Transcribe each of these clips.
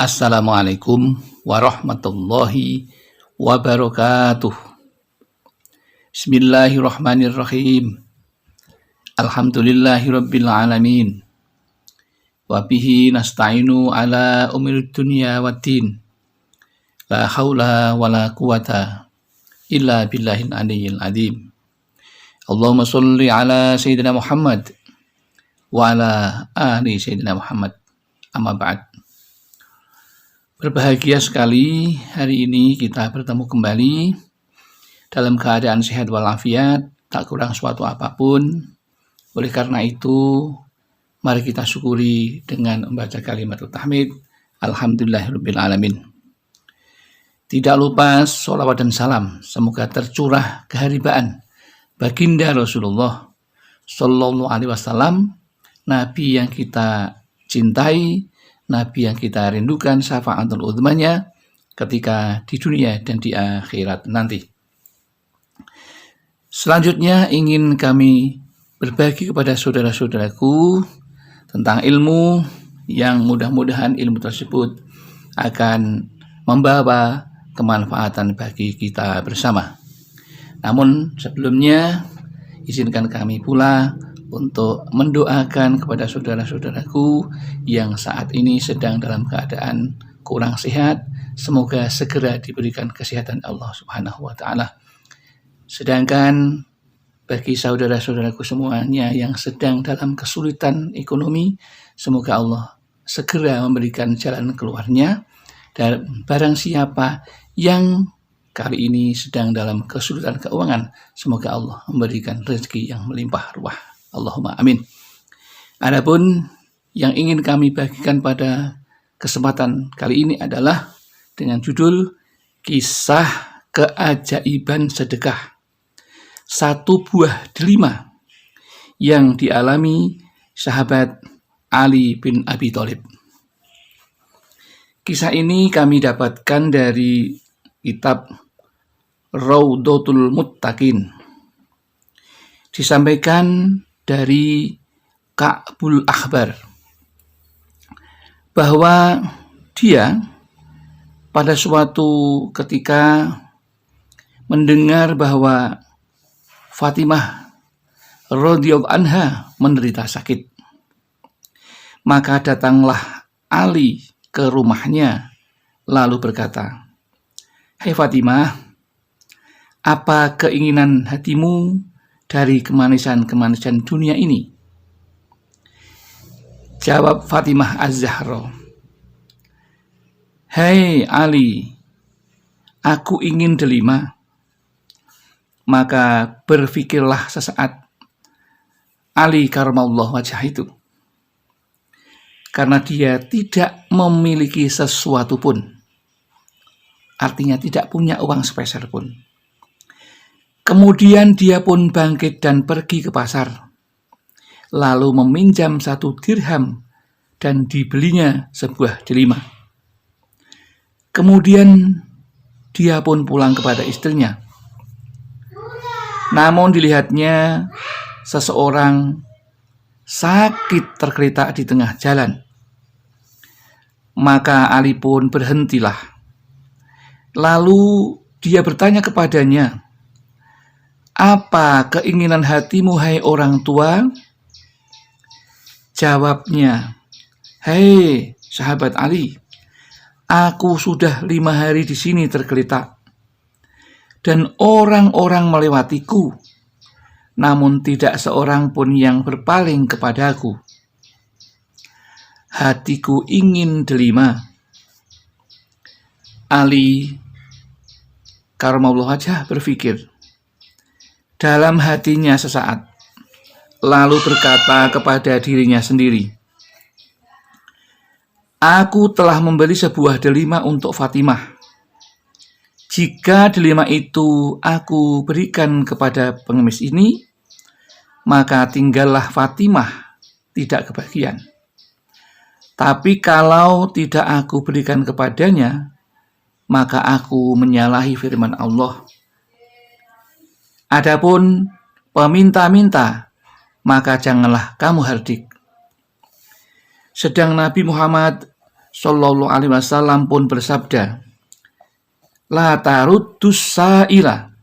Assalamualaikum warahmatullahi wabarakatuh. Bismillahirrahmanirrahim. Alhamdulillahirabbil alamin. Wa bihi nasta'inu ala umuri dunya waddin. La haula wala quwata illa billahil aliyyil azim. Allahumma shalli ala sayyidina Muhammad wa ala ali sayyidina Muhammad. Amma ba'd. Berbahagia sekali hari ini kita bertemu kembali dalam keadaan sehat walafiat, tak kurang suatu apapun. Oleh karena itu, mari kita syukuri dengan membaca kalimat tahmid. Alhamdulillahirabbil alamin. Tidak lupa sholawat dan salam semoga tercurah keharibaan baginda Rasulullah Sallallahu Alaihi Wasallam, Nabi yang kita cintai, Nabi yang kita rindukan syafaatul udzmanya ketika di dunia dan di akhirat nanti. Selanjutnya ingin kami berbagi kepada saudara-saudaraku tentang ilmu yang mudah-mudahan ilmu tersebut akan membawa kemanfaatan bagi kita bersama. Namun sebelumnya izinkan kami pula untuk mendoakan kepada saudara-saudaraku yang saat ini sedang dalam keadaan kurang sehat, semoga segera diberikan kesehatan Allah Subhanahu wa taala. Sedangkan bagi saudara-saudaraku semuanya yang sedang dalam kesulitan ekonomi, semoga Allah segera memberikan jalan keluarnya. Dan barang siapa yang kali ini sedang dalam kesulitan keuangan, semoga Allah memberikan rezeki yang melimpah ruah. Allahumma amin. Adapun yang ingin kami bagikan pada kesempatan kali ini adalah dengan judul Kisah Keajaiban Sedekah. Satu buah delima yang dialami sahabat Ali bin Abi Thalib. Kisah ini kami dapatkan dari kitab Raudhatul Muttaqin. Disampaikan dari Ka'bul Ahbar bahwa dia pada suatu ketika mendengar bahwa Fatimah radhiyallahu anha menderita sakit, maka datanglah Ali ke rumahnya lalu berkata, "Hai Fatimah, apa keinginan hatimu dari kemanisan-kemanisan dunia ini?" Jawab Fatimah Az-Zahra, "Hai Ali, aku ingin delima." Maka berfikirlah sesaat Ali karramallahu wajhah itu, karena dia tidak memiliki sesuatu pun, artinya tidak punya uang sepeser pun. Kemudian dia pun bangkit dan pergi ke pasar, lalu meminjam 1 dirham dan dibelinya sebuah delima. Kemudian dia pun pulang kepada istrinya. Namun dilihatnya seseorang sakit tergeletak di tengah jalan. Maka Ali pun berhentilah. Lalu dia bertanya kepadanya, "Apa keinginan hatimu, hai orang tua?" Jawabnya, "Hei sahabat Ali, aku sudah 5 hari di sini tergeletak, dan orang-orang melewatiku, namun tidak seorang pun yang berpaling kepadaku. Hatiku ingin delima." Ali karramallahu wajhah berpikir dalam hatinya sesaat, lalu berkata kepada dirinya sendiri, "Aku telah membeli sebuah delima untuk Fatimah. Jika delima itu aku berikan kepada pengemis ini, maka tinggallah Fatimah tidak kebagian. Tapi kalau tidak aku berikan kepadanya, maka aku menyalahi firman Allah. Adapun peminta-minta, maka janganlah kamu hardik. Sedang Nabi Muhammad Sallallahu alaihi wasallam pun bersabda, la taruddus sa'ila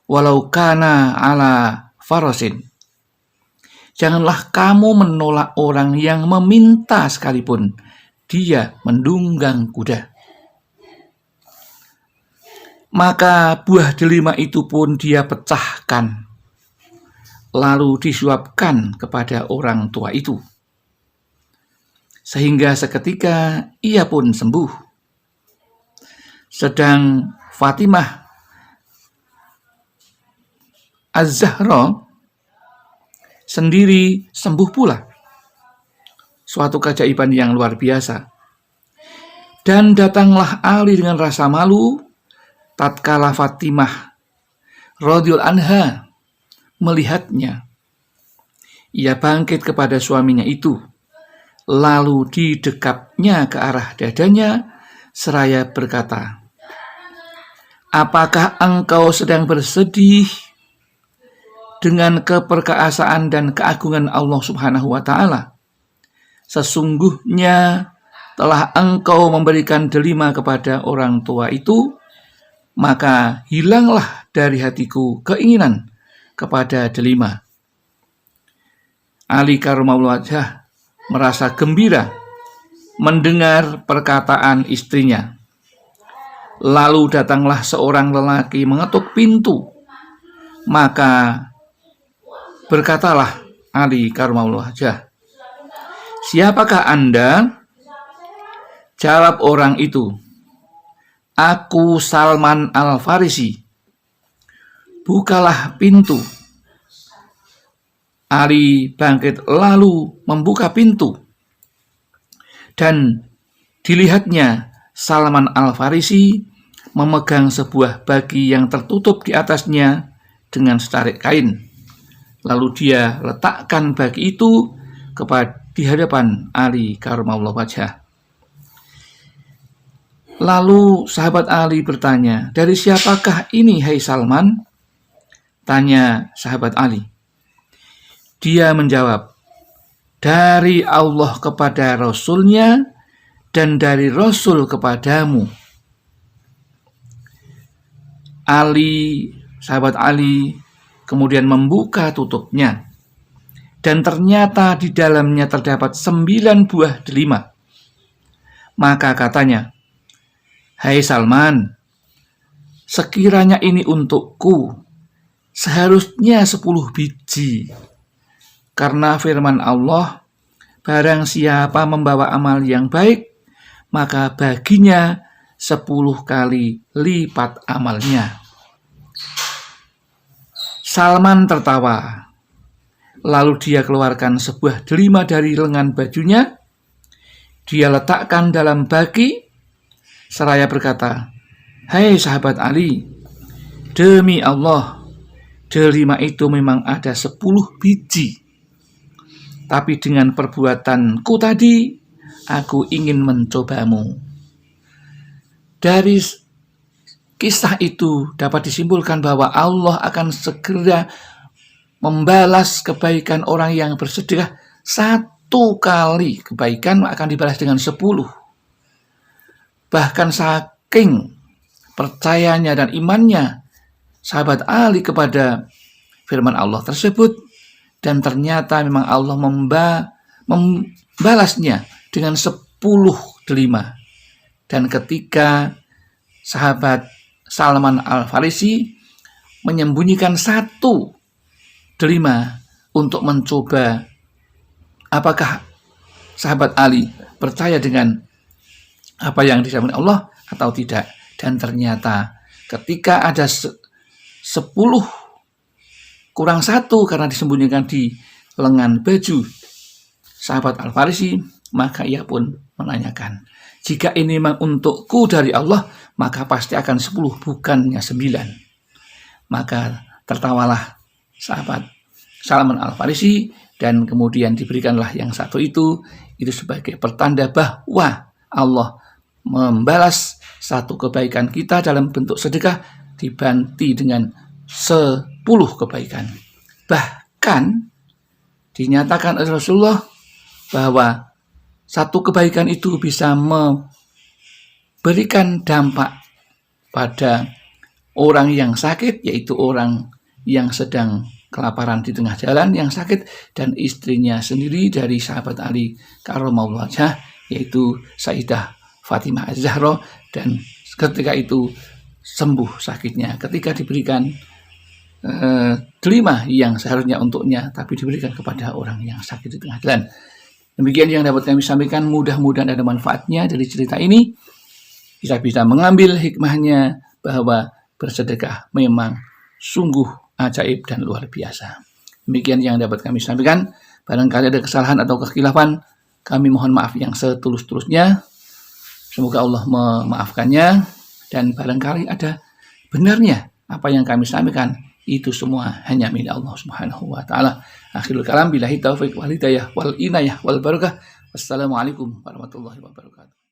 walau kana ala farasin. Janganlah kamu menolak orang yang meminta sekalipun dia menunggang kuda. Maka buah delima itu pun dia pecahkan, lalu disuapkan kepada orang tua itu, sehingga seketika ia pun sembuh. Sedang Fatimah Az-Zahra sendiri sembuh pula. Suatu keajaiban yang luar biasa. Dan datanglah Ali dengan rasa malu tatkala Fatimah radhiyallahu anha melihatnya. Ia bangkit kepada suaminya itu, lalu didekapnya ke arah dadanya seraya berkata, apakah engkau sedang bersedih dengan keperkasaan dan keagungan Allah Subhanahu wa ta'ala? Sesungguhnya telah engkau memberikan delima kepada orang tua itu, maka hilanglah dari hatiku keinginan kepada delima. Ali karramallahu wajhah merasa gembira mendengar perkataan istrinya. Lalu datanglah seorang lelaki mengetuk pintu. Maka berkatalah Ali karramallahu wajhah, siapakah Anda? Jawab orang itu, aku Salman Al-Farisi. Bukalah pintu. Ali bangkit lalu membuka pintu. Dan dilihatnya Salman Al-Farisi memegang sebuah bagi yang tertutup di atasnya dengan setarik kain. Lalu dia letakkan bagi itu di hadapan Ali karramallahu wajhah. Lalu sahabat Ali bertanya, dari siapakah ini hai Salman? Tanya sahabat Ali. Dia menjawab, dari Allah kepada Rasulnya dan dari Rasul kepadamu. Sahabat Ali kemudian membuka tutupnya. Dan ternyata di dalamnya terdapat 9 buah delima. Maka katanya, hai Salman, sekiranya ini untukku, seharusnya 10 biji. Karena firman Allah, barang siapa membawa amal yang baik, maka baginya 10 kali lipat amalnya. Salman tertawa. Lalu dia keluarkan sebuah delima dari lengan bajunya. Dia letakkan dalam bagi, seraya berkata, hai sahabat Ali, demi Allah, delima itu memang ada 10 biji. Tapi dengan perbuatanku tadi, aku ingin mencobamu. Dari kisah itu dapat disimpulkan bahwa Allah akan segera membalas kebaikan orang yang bersedekah. 1 kali kebaikan akan dibalas dengan 10. Bahkan saking percayanya dan imannya sahabat Ali kepada firman Allah tersebut, dan ternyata memang Allah membalasnya dengan 10 delima. Dan ketika sahabat Salman Al-Farisi menyembunyikan 1 delima untuk mencoba apakah sahabat Ali percaya dengan apa yang disampaikan Allah atau tidak. Dan ternyata ketika ada 10 kurang 1 karena disembunyikan di lengan baju sahabat Al-Farisi, maka ia pun menanyakan, jika ini memang untukku dari Allah, maka pasti akan 10 bukannya 9. Maka tertawalah sahabat Salman Al-Farisi, dan kemudian diberikanlah yang 1 itu sebagai pertanda bahwa Allah membalas 1 kebaikan kita dalam bentuk sedekah dibanti dengan 10 kebaikan. Bahkan dinyatakan oleh Rasulullah bahwa satu kebaikan itu bisa memberikan dampak pada orang yang sakit, yaitu orang yang sedang kelaparan di tengah jalan yang sakit, dan istrinya sendiri dari sahabat Ali karramallahu wajhah, yaitu Sayyidah Fatimah Az-Zahra, dan ketika itu sembuh sakitnya ketika diberikan delima yang seharusnya untuknya, tapi diberikan kepada orang yang sakit di tengah jalan. Demikian yang dapat kami sampaikan, mudah-mudahan ada manfaatnya dari cerita ini. Kita bisa mengambil hikmahnya bahwa bersedekah memang sungguh ajaib dan luar biasa. Demikian yang dapat kami sampaikan. Barangkali ada kesalahan atau kekhilafan, kami mohon maaf yang setulus-tulusnya. Semoga Allah memaafkannya, dan barangkali ada benarnya apa yang kami sampaikan, itu semua hanya milik Allah Subhanahu wa taala. Akhirul kalam, billahi taufiq wal hidayah wal inayah wal barakah. Wassalamualaikum warahmatullahi wabarakatuh.